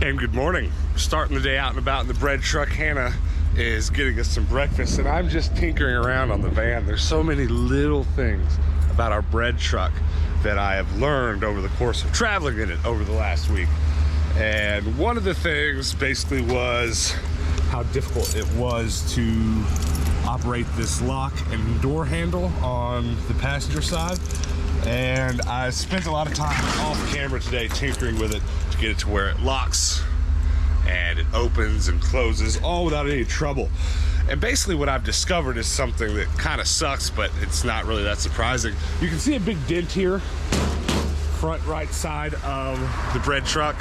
And good morning. Starting the day out and about in the bread truck. Hannah is getting us some breakfast and I'm just tinkering around on the van. There's so many little things about our bread truck that I have learned over the course of traveling in it over the last week. And one of the things basically was how difficult it was to operate this lock and door handle on the passenger side. And I spent a lot of time off camera today tinkering with it to get it to where it locks and it opens and closes all without any trouble. And basically what I've discovered is something that kind of sucks, but it's not really that surprising. You can see a big dent here, front right side of the bread truck.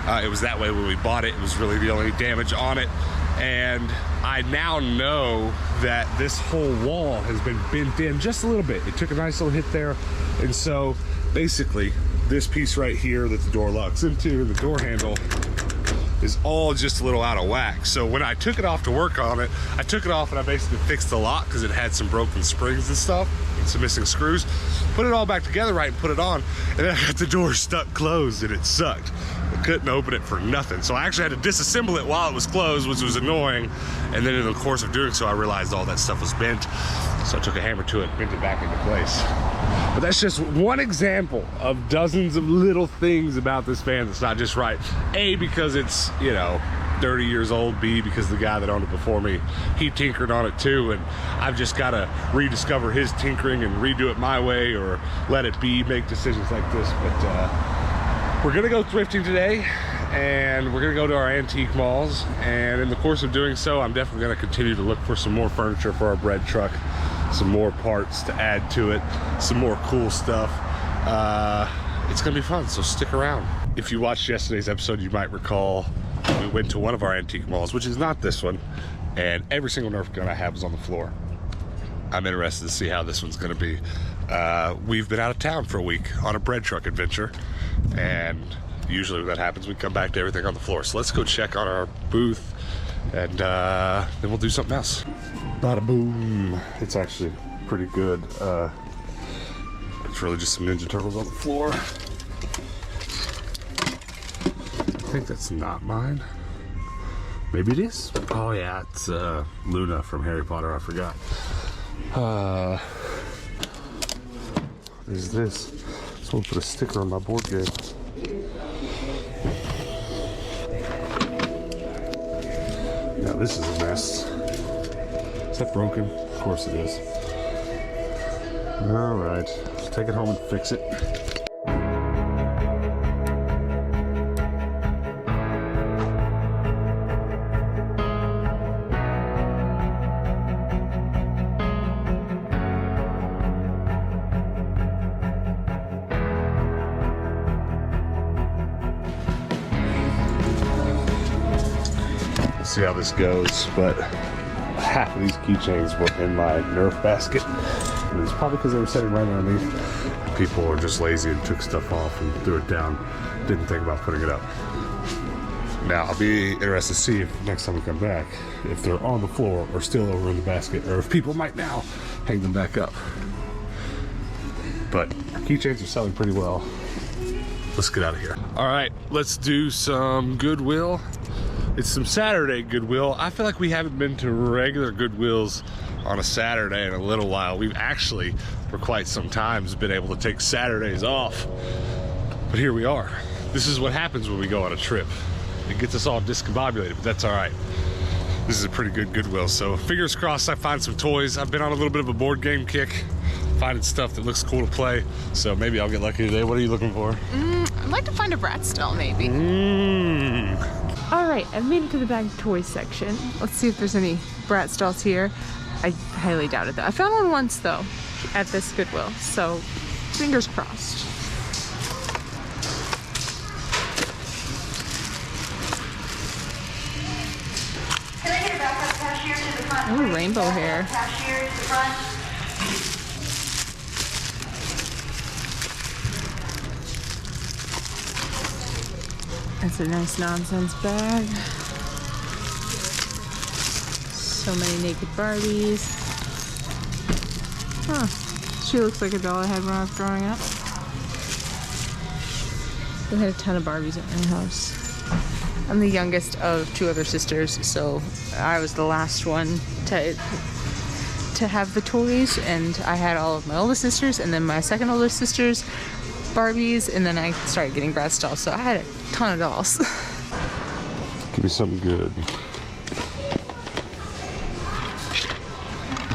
It was that way when we bought it. It was really the only damage on it. And I now know that this whole wall has been bent in just a little bit. It took a nice little hit there. And so basically this piece right here that the door locks into, the door handle, is all just a little out of whack. So when I took it off to work on it, I took it off and I basically fixed the lock because it had some broken springs and stuff and some missing screws. Put it all back together right and put it on, and then I got the door stuck closed and it sucked. I couldn't open it for nothing. So I actually had to disassemble it while it was closed, which was annoying. And then in the course of doing so, I realized all that stuff was bent. So I took a hammer to it, bent it back into place. But that's just one example of dozens of little things about this van that's not just right. A, because it's, 30 years old. B, because the guy that owned it before me, he tinkered on it too, and I've just got to rediscover his tinkering and redo it my way or let it be, make decisions like this. But we're gonna go thrifting today, and we're gonna go to our antique malls, and in the course of doing so, I'm definitely gonna continue to look for some more furniture for our bread truck, some more parts to add to it, some more cool stuff. It's gonna be fun, so stick around. If you watched yesterday's episode, you might recall we went to one of our antique malls, which is not this one, and every single Nerf gun I have was on the floor. I'm interested to see how this one's gonna be. We've been out of town for a week on a bread truck adventure, and usually when that happens, we come back to everything on the floor. So let's go check on our booth, and then we'll do something else. Bada boom. It's actually pretty good. It's really just some Ninja Turtles on the floor. I think that's not mine. Maybe it is. Oh yeah, it's Luna from Harry Potter. I forgot. What is this? Someone put a sticker on my board game. Now this is a mess. Is that broken? Of course it is. All right, let's take it home and fix it. See how this goes, but half of these keychains were in my Nerf basket, and it's probably because they were sitting right underneath. People are just lazy and took stuff off and threw it down, didn't think about putting it up. Now I'll be interested to see if next time we come back, if they're on the floor or still over in the basket, or if people might now hang them back up. But keychains are selling pretty well. Let's get out of here. All right, let's do some Goodwill. It's some Saturday Goodwill. I feel like we haven't been to regular Goodwills on a Saturday in a little while. We've actually, for quite some time, been able to take Saturdays off. But here we are. This is what happens when we go on a trip. It gets us all discombobulated, but that's all right. This is a pretty good Goodwill, so fingers crossed I find some toys. I've been on a little bit of a board game kick, finding stuff that looks cool to play, so maybe I'll get lucky today. What are you looking for? I'd like to find a Brat Stell, maybe. All right, I've made it to the bag toys section. Let's see if there's any Brat Stells here. I highly doubt it though. I found one once though at this Goodwill, so fingers crossed. Can I get a backup cashier to the front? Ooh, rainbow hair. Cashier to the front. That's a nice nonsense bag. So many naked Barbies. Huh. She looks like a doll I had when I was growing up. We had a ton of Barbies at my house. I'm the youngest of 2 other sisters, so I was the last one to have the toys, and I had all of my oldest sisters, and then my second oldest sisters, Barbies, and then I started getting Bratz dolls, so I had a ton of dolls. Give me something good.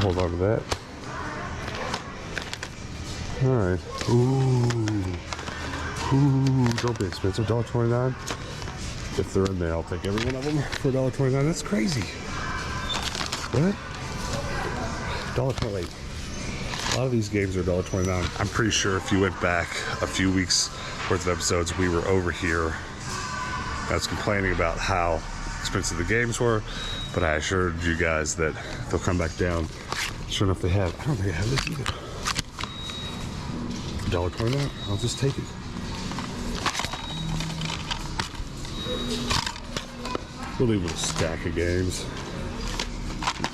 Hold on to that. All right. Ooh, don't be expensive. $1.29. If they're in there, I'll take every one of them for $1.29. That's crazy. What? $1.28. A lot of these games are $1.29. I'm pretty sure if you went back a few weeks worth of episodes, we were over here. I was complaining about how expensive the games were, but I assured you guys that they'll come back down. Sure enough, they have. I don't think I have this either. $1.29. I'll just take it. We'll leave with a stack of games.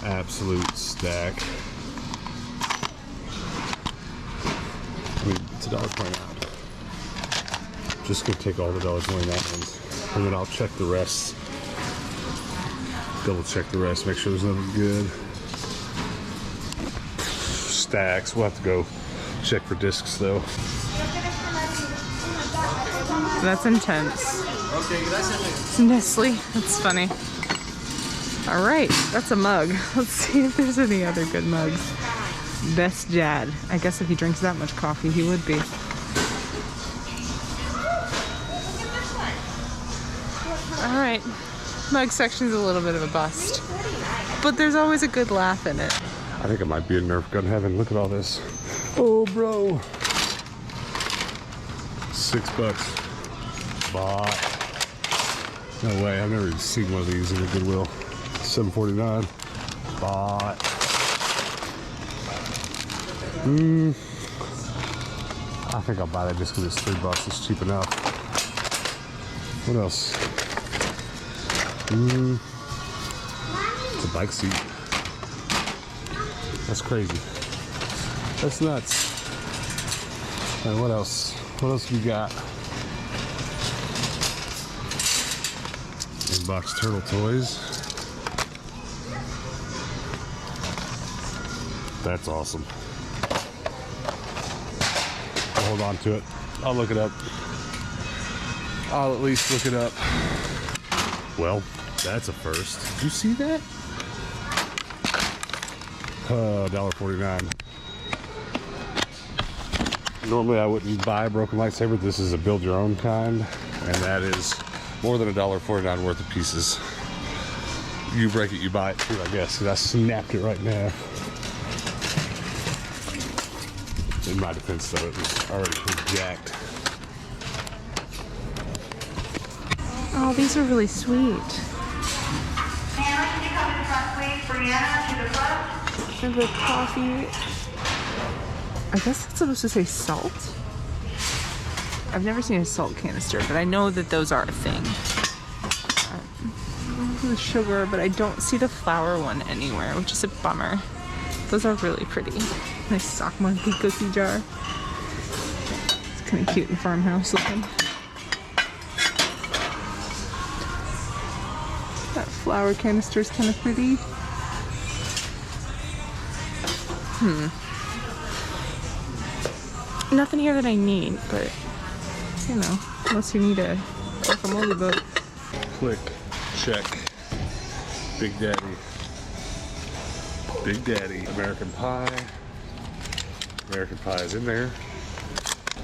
An absolute stack. I mean, it's $1.29. Just gonna take all the $1.29 ones, and then I'll check the rest. Double check the rest, make sure there's nothing good. Stacks. We'll have to go check for discs though. That's intense. It's Nestle. That's funny. All right, that's a mug. Let's see if there's any other good mugs. Best Dad. I guess if he drinks that much coffee, he would be. All right, mug section's a little bit of a bust, but there's always a good laugh in it. I think it might be a Nerf gun heaven. Look at all this. Oh, bro. $6. Bought. No way. I've never even seen one of these in a Goodwill. $7.49. Bought. I think I'll buy that just because it's $3. It's cheap enough. What else? It's a bike seat. That's crazy. That's nuts. And what else? What else we got? Inbox turtle toys. That's awesome. I'll hold on to it. I'll look it up. I'll at least look it up. Well, that's a first. Did you see that? $1.49. Normally I wouldn't buy a broken lightsaber. This is a build your own kind, and that is more than $1.49 worth of pieces. You break it, you buy it too, I guess, because I snapped it right now. In my defense though, it was already jacked. Oh, these are really sweet. Anna, can you come to the front, please? Brianna, to the front. And the coffee. I guess it's supposed to say salt. I've never seen a salt canister, but I know that those are a thing. The sugar, but I don't see the flour one anywhere, which is a bummer. Those are really pretty. Nice sock monkey cookie jar. It's kind of cute and farmhouse looking. That flour canister is kind of pretty. Nothing here that I need, but you know, unless you need a guacamole boat. Click, check. Big Daddy. Big Daddy. American Pie. American Pie is in there.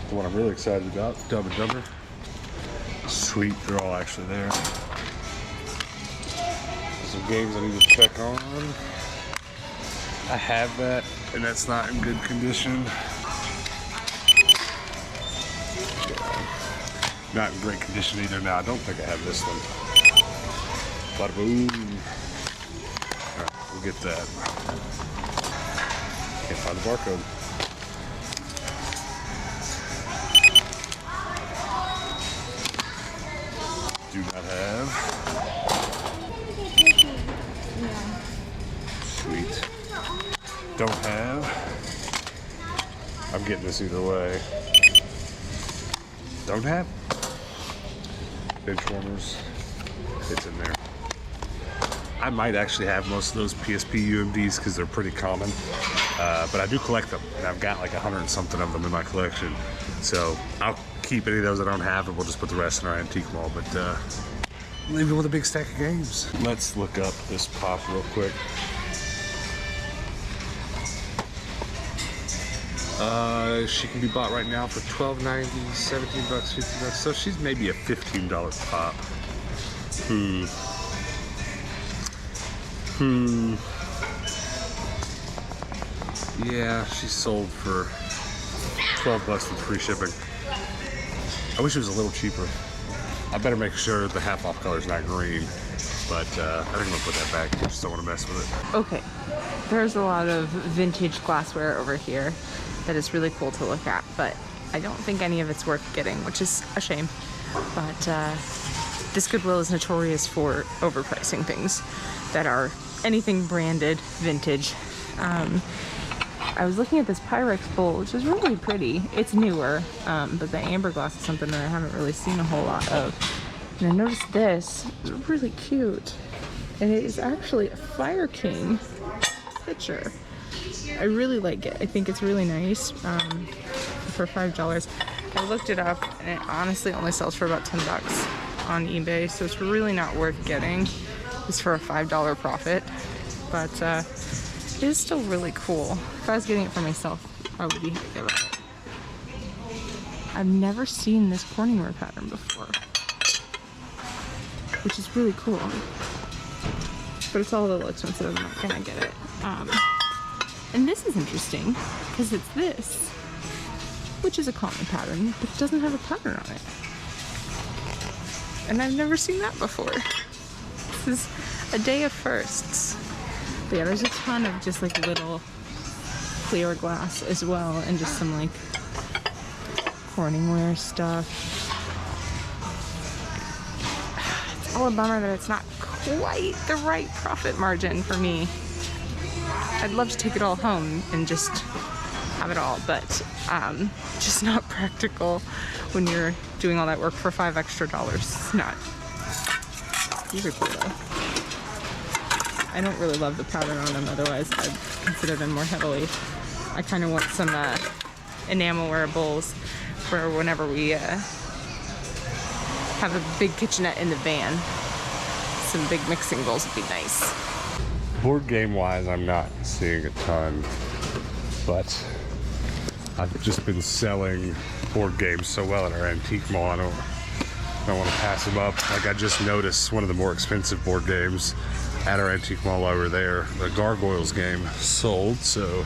The one I'm really excited about, Dumb and Dumber. Sweet, they're all actually there. Some games I need to check on. I have that, and that's not in good condition. Not in great condition either. Now I don't think I have this one. Bada boom. Alright, we'll get that. Can't find the barcode. Do not have. Sweet. Don't have. I'm getting this either way. Don't have. Bench warmers. it's in there. I might actually have most of those PSP UMDs because they're pretty common, but I do collect them, and I've got like 100 and something of them in my collection. So I'll keep any of those I don't have, and we'll just put the rest in our antique mall. But leave it with a big stack of games. Let's look up this pop real quick. She can be bought right now for $12.90, $17, $15. So she's maybe a $15 pop. Yeah, she sold for $12 with free shipping. I wish it was a little cheaper. I better make sure the half off color is not green, but I think I'm gonna put that back. I just don't want to mess with it. Okay, there's a lot of vintage glassware over here that is really cool to look at, but I don't think any of it's worth getting, which is a shame. But this Goodwill is notorious for overpricing things that are anything branded vintage. I was looking at this Pyrex bowl, which is really pretty. It's newer, but the amber glass is something that I haven't really seen a whole lot of. And I noticed this, it's really cute. And it is actually a Fire King pitcher. I really like it. I think it's really nice for $5. I looked it up, and it honestly only sells for about $10 on eBay, so it's really not worth getting. It's for a $5 profit, but it is still really cool. If I was getting it for myself, I would be happy about it. I've never seen this Corningware pattern before, which is really cool. But it's all a little expensive. I'm not gonna get it. And this is interesting because it's this, which is a common pattern, but it doesn't have a pattern on it. And I've never seen that before. This is a day of firsts. But yeah, there's a ton of just like little clear glass as well, and just some like Corningware stuff. It's all a bummer that it's not quite the right profit margin for me. I'd love to take it all home and just have it all, but just not practical when you're doing all that work for $5 extra. It's not. These are cool though. I don't really love the pattern on them, otherwise I'd consider them more heavily. I kind of want some enamelware bowls for whenever we have a big kitchenette in the van. Some big mixing bowls would be nice. Board game wise, I'm not seeing a ton, but I've just been selling board games so well at our antique mall. I don't want to pass them up. Like, I just noticed one of the more expensive board games at our antique mall while we were there, the Gargoyles game, sold, so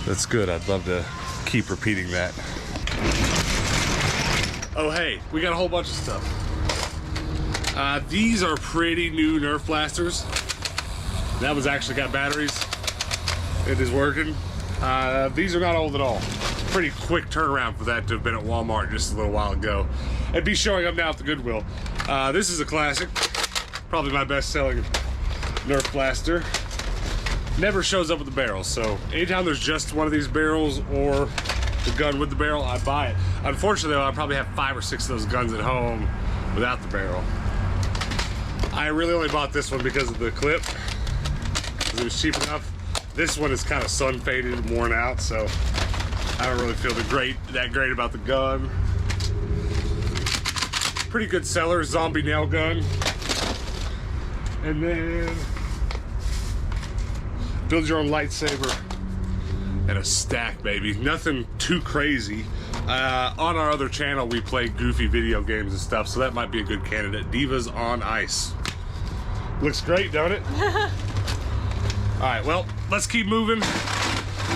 that's good. I'd love to keep repeating that. Oh hey, we got a whole bunch of stuff. These are pretty new Nerf blasters. That one's actually got batteries. It is working. These are not old at all. Pretty quick turnaround for that to have been at Walmart just a little while ago. It'd be showing up now at the Goodwill. This is a classic. Probably my best selling Nerf blaster. Never shows up with the barrels, so anytime there's just one of these barrels or the gun with the barrel, I buy it. Unfortunately though, I probably have 5 or 6 of those guns at home without the barrel. I really only bought this one because of the clip, because it was cheap enough. This one is kind of sun faded and worn out, so I don't really feel that great about the gun. Pretty good seller, zombie nail gun. And then build your own lightsaber and a stack, baby. Nothing too crazy. On our other channel, we play goofy video games and stuff, so that might be a good candidate. Divas on Ice. Looks great, don't it? All right, well, let's keep moving.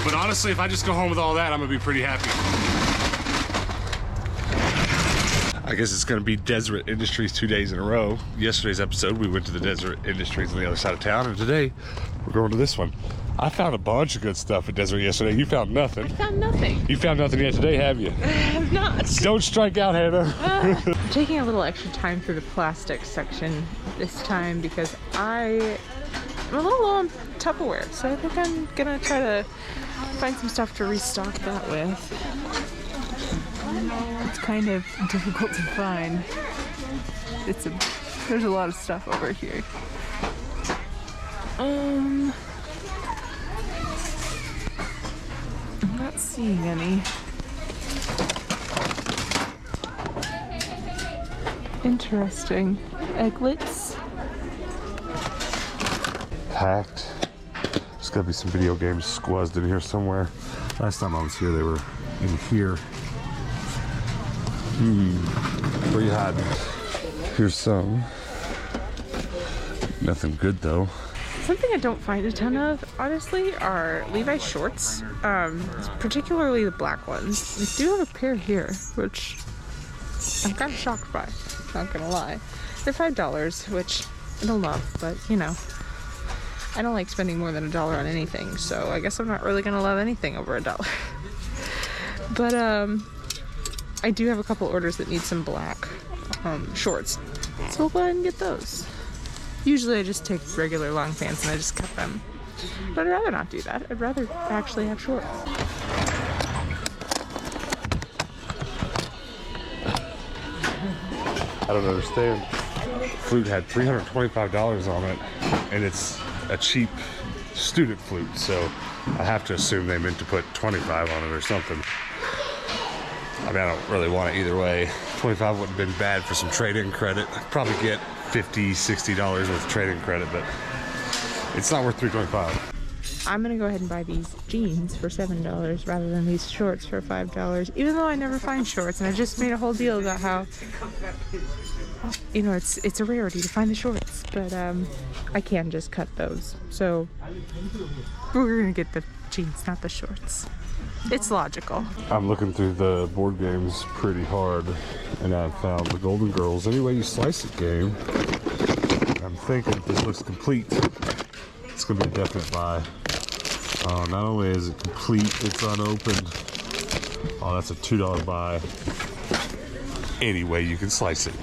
But honestly, if I just go home with all that, I'm gonna be pretty happy. I guess it's gonna be Deseret Industries 2 days in a row. Yesterday's episode, we went to the Deseret Industries on the other side of town, and today, we're going to this one. I found a bunch of good stuff at Deseret yesterday. You found nothing. I found nothing. You found nothing yet today, have you? I have not. Don't strike out, Hannah. I'm taking a little extra time through the plastic section this time because I'm a little low on Tupperware, so I think I'm gonna try to find some stuff to restock that with. It's kind of difficult to find. It's a There's a lot of stuff over here. I'm not seeing any. Interesting. Egglets. Packed. There's gotta be some video games squeezed in here somewhere. Last time I was here, they were in here. Where you hiding? Here's some. Nothing good though. Something I don't find a ton of, honestly, are Levi's shorts. Particularly the black ones. I do have a pair here, which I'm kind of shocked by. Not gonna lie. They're $5, which I don't love, but you know, I don't like spending more than $1 on anything, so I guess I'm not really gonna love anything over $1. But I do have a couple orders that need some black shorts, so we'll go ahead and get those. Usually I just take regular long pants and I just cut them, but I'd rather not do that. I'd rather actually have shorts. I don't understand. Flute had $325 on it, and it's a cheap student flute, so I have to assume they meant to put 25 on it or something. I mean, I don't really want it either way. 25 wouldn't have been bad for some trade-in credit. I'd probably get $50, $60 worth of trade-in credit, but it's not worth $325. I'm gonna go ahead and buy these jeans for $7 rather than these shorts for $5, even though I never find shorts, and I just made a whole deal about how, you know, it's a rarity to find the shorts, but I can just cut those. So we're gonna get the jeans, not the shorts. It's logical. I'm looking through the board games pretty hard, and I've found the Golden Girls Any Way You Slice It game. I'm thinking if this looks complete, it's gonna be a definite buy. Not only is it complete, it's unopened. Oh, that's a $2 buy. Any way you can slice it.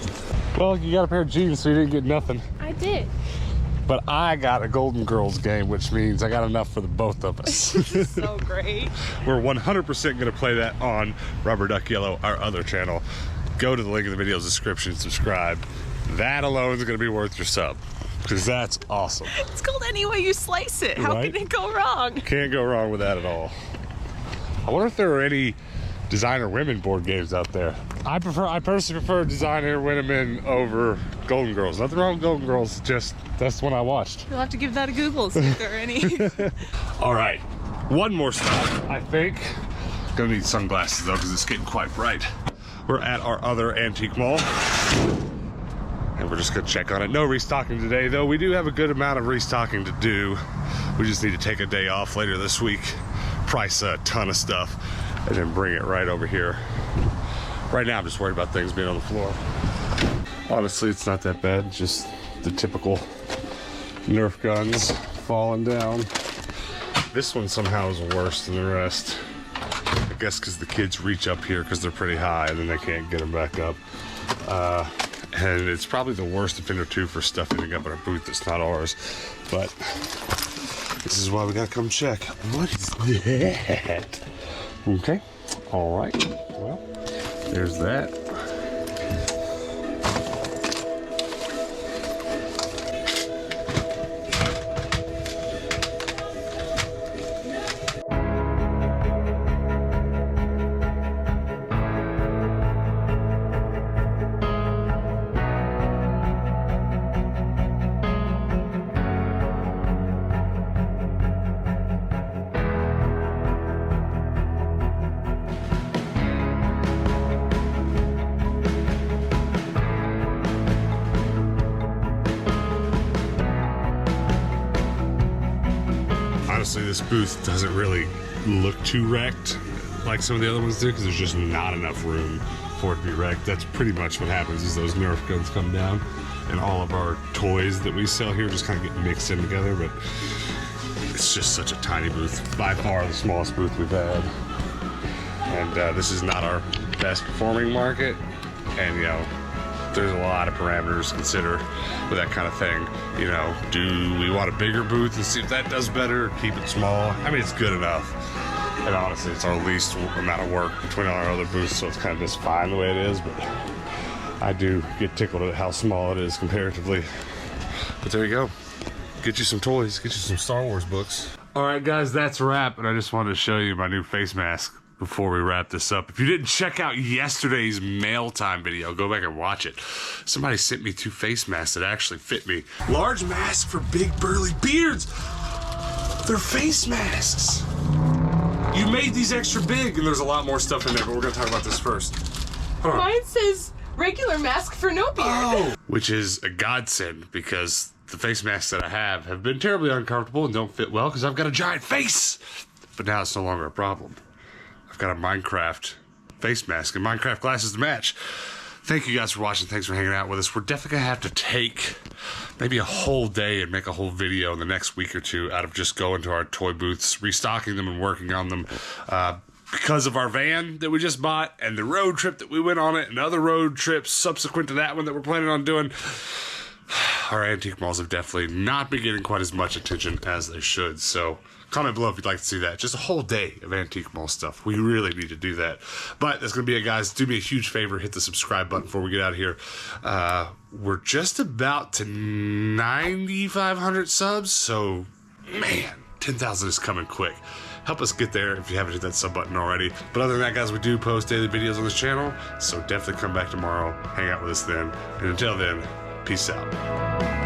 Well, you got a pair of jeans, so you didn't get nothing. I did. But I got a Golden Girls game, which means I got enough for the both of us. So great. We're 100% going to play that on Rubber Duck Yellow, our other channel. Go to the link in the video's description, subscribe. That alone is going to be worth your sub, because that's awesome. It's called Any Way You Slice It. How Right? can it go wrong? Can't go wrong with that at all. I wonder if there are any designer women board games out there. I personally prefer designer women over Golden Girls. Nothing wrong with Golden Girls, just that's the one I watched. You'll have to give that a Google, see if there are any. All right, one more stop, I think. Gonna need sunglasses though, because it's getting quite bright. We're at our other antique mall, and we're just gonna check on it. No restocking today, though. We do have a good amount of restocking to do. We just need to take a day off later this week, price a ton of stuff, and then bring it right over here. Right now, I'm just worried about things being on the floor. Honestly, it's not that bad. Just the typical Nerf guns falling down. This one somehow is worse than the rest. I guess because the kids reach up here because they're pretty high and then they can't get them back up. And it's probably the worst Defender 2 for stuff ending up in a booth that's not ours. But this is why we gotta come check. What is that? Okay, all right, well, there's that. Honestly, this booth doesn't really look too wrecked like some of the other ones do, because there's just not enough room for it to be wrecked. That's pretty much what happens is those Nerf guns come down and all of our toys that we sell here just kind of get mixed in together, but it's just such a tiny booth. By far the smallest booth we've had. And this is not our best performing market, and you know, there's a lot of parameters to consider with that kind of thing. You know, do we want a bigger booth and see if that does better? Keep it small. I mean, it's good enough. And honestly, it's our least amount of work between all our other booths, so it's kind of just fine the way it is. But I do get tickled at how small it is comparatively. But there you go. Get you some toys, get you some Star Wars books. All right, guys, that's a wrap. And I just wanted to show you my new face mask before we wrap this up. If you didn't check out yesterday's mail time video, go back and watch it. Somebody sent me 2 face masks that actually fit me. Large mask for big burly beards. They're face masks. You made these extra big, and there's a lot more stuff in there, but we're gonna talk about this first. Mine says regular mask for no beard. Oh. Which is a godsend, because the face masks that I have been terribly uncomfortable and don't fit well because I've got a giant face. But now it's no longer a problem. I've got a Minecraft face mask and Minecraft glasses to match. Thank you guys for watching. Thanks for hanging out with us. We're definitely gonna have to take maybe a whole day and make a whole video in the next week or two out of just going to our toy booths, restocking them and working on them. Because of our van that we just bought and the road trip that we went on it and other road trips subsequent to that one that we're planning on doing, our antique malls have definitely not been getting quite as much attention as they should. So comment below if you'd like to see that. Just a whole day of antique mall stuff. We really need to do that. But that's going to be it, guys. Do me a huge favor. Hit the subscribe button before we get out of here. We're just about to 9,500 subs. So, man, 10,000 is coming quick. Help us get there if you haven't hit that sub button already. But other than that, guys, we do post daily videos on this channel. So definitely come back tomorrow. Hang out with us then. And until then, peace out.